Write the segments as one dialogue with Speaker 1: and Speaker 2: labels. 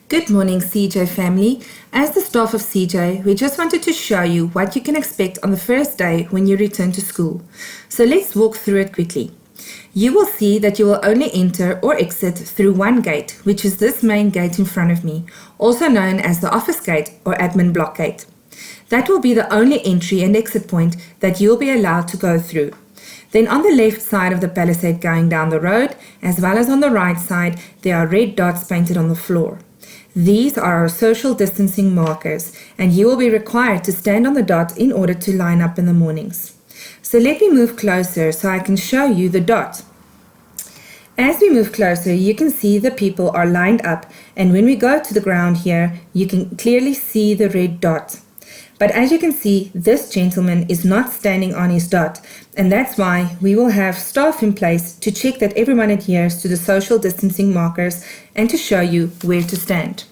Speaker 1: Good morning, CJ family. As the staff of CJ, we just wanted to show you what you can expect on the first day when you return to school. So let's walk through it quickly. You will see that you will only enter or exit through one gate, which is this main gate in front of me, also known as the office gate or admin block gate. That will be the only entry and exit point that you will be allowed to go through. Then on the left side of the palisade going down the road, as well as on the right side, there are red dots painted on the floor. These are our social distancing markers, and you will be required to stand on the dot in order to line up in the mornings. So let me move closer so I can show you the dot. As we move closer, you can see the people are lined up, and when we go to the ground here, you can clearly see the red dot. But as you can see, this gentleman is not standing on his dot, and that's why we will have staff in place to check that everyone adheres to the social distancing markers and to show you where to stand.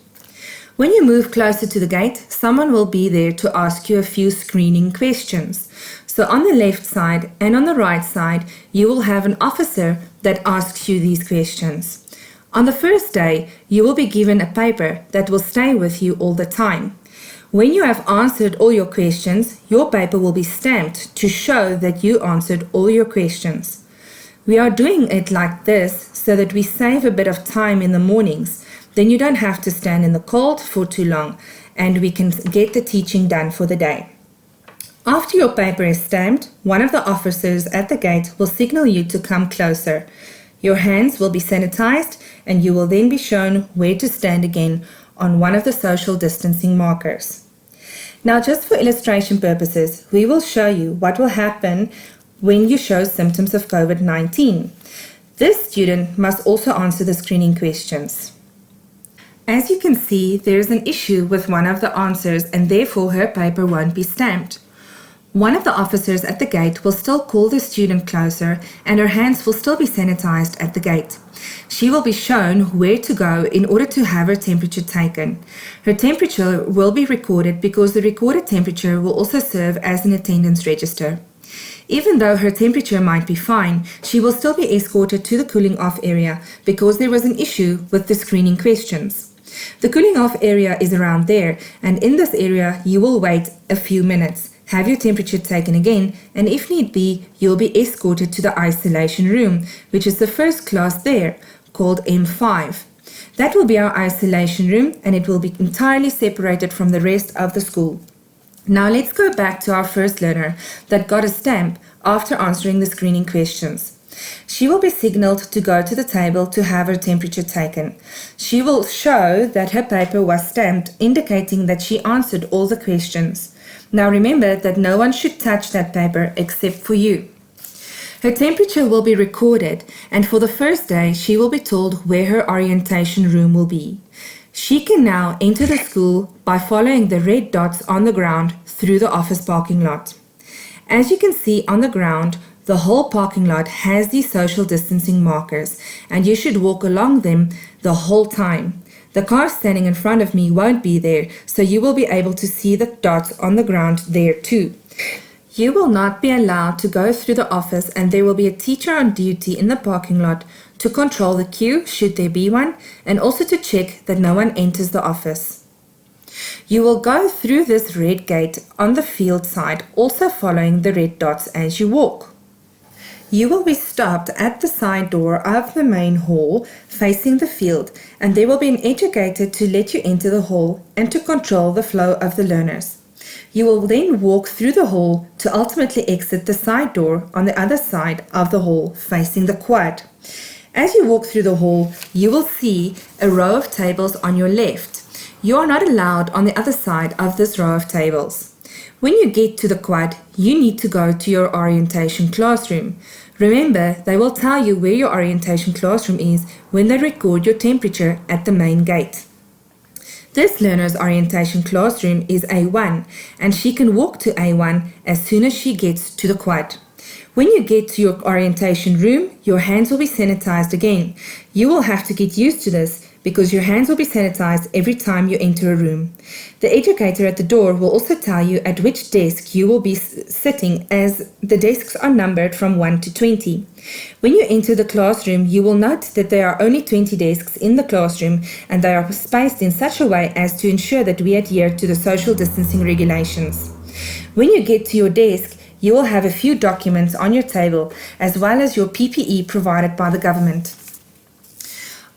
Speaker 1: When you move closer to the gate, someone will be there to ask you a few screening questions. So on the left side and on the right side, you will have an officer that asks you these questions. On the first day, you will be given a paper that will stay with you all the time. When you have answered all your questions, your paper will be stamped to show that you answered all your questions. We are doing it like this so that we save a bit of time in the mornings. Then you don't have to stand in the cold for too long, and we can get the teaching done for the day. After your paper is stamped, one of the officers at the gate will signal you to come closer. Your hands will be sanitized, and you will then be shown where to stand again on one of the social distancing markers. Now, just for illustration purposes, we will show you what will happen when you show symptoms of COVID-19. This student must also answer the screening questions. As you can see, there is an issue with one of the answers, and therefore her paper won't be stamped. One of the officers at the gate will still call the student closer, and her hands will still be sanitized at the gate. She will be shown where to go in order to have her temperature taken. Her temperature will be recorded because the recorded temperature will also serve as an attendance register. Even though her temperature might be fine, she will still be escorted to the cooling off area because there was an issue with the screening questions. The cooling off area is around there, and in this area you will wait a few minutes, have your temperature taken again, and if need be, you will be escorted to the isolation room, which is the first class there, called M5. That will be our isolation room, and it will be entirely separated from the rest of the school. Now let's go back to our first learner that got a stamp after answering the screening questions. She will be signaled to go to the table to have her temperature taken. She will show that her paper was stamped, indicating that she answered all the questions. Now remember that no one should touch that paper except for you. Her temperature will be recorded, and for the first day she will be told where her orientation room will be. She can now enter the school by following the red dots on the ground through the office parking lot. As you can see on the ground, the whole parking lot has these social distancing markers, and you should walk along them the whole time. The car standing in front of me won't be there, so you will be able to see the dots on the ground there too. You will not be allowed to go through the office, and there will be a teacher on duty in the parking lot to control the queue should there be one, and also to check that no one enters the office. You will go through this red gate on the field side, also following the red dots as you walk. You will be stopped at the side door of the main hall facing the field, and there will be an educator to let you enter the hall and to control the flow of the learners. You will then walk through the hall to ultimately exit the side door on the other side of the hall facing the quad. As you walk through the hall, you will see a row of tables on your left. You are not allowed on the other side of this row of tables. When you get to the quad, you need to go to your orientation classroom. Remember, they will tell you where your orientation classroom is when they record your temperature at the main gate. This learner's orientation classroom is A1, and she can walk to A1 as soon as she gets to the quad. When you get to your orientation room, your hands will be sanitized again. You will have to get used to this because your hands will be sanitized every time you enter a room. The educator at the door will also tell you at which desk you will be sitting, as the desks are numbered from 1 to 20. When you enter the classroom, you will note that there are only 20 desks in the classroom, and they are spaced in such a way as to ensure that we adhere to the social distancing regulations. When you get to your desk, you will have a few documents on your table, as well as your PPE provided by the government.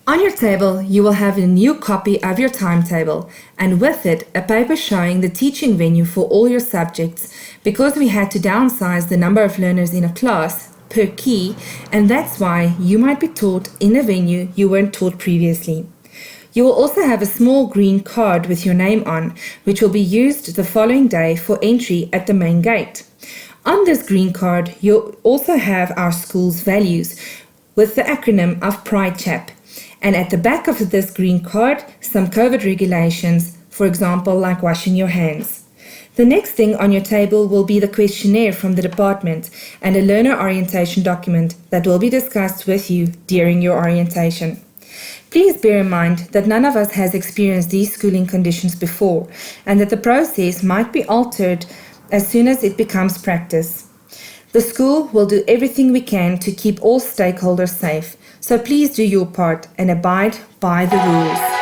Speaker 1: On your table, you will have a new copy of your timetable, and with it, a paper showing the teaching venue for all your subjects, because we had to downsize the number of learners in a class per key, and that's why you might be taught in a venue you weren't taught previously. You will also have a small green card with your name on, which will be used the following day for entry at the main gate. On this green card, you'll also have our school's values with the acronym of Pride Chap. And at the back of this green card, some COVID regulations, for example, like washing your hands. The next thing on your table will be the questionnaire from the department and a learner orientation document that will be discussed with you during your orientation. Please bear in mind that none of us has experienced these schooling conditions before, and that the process might be altered as soon as it becomes practice. The school will do everything we can to keep all stakeholders safe, so please do your part and abide by the rules.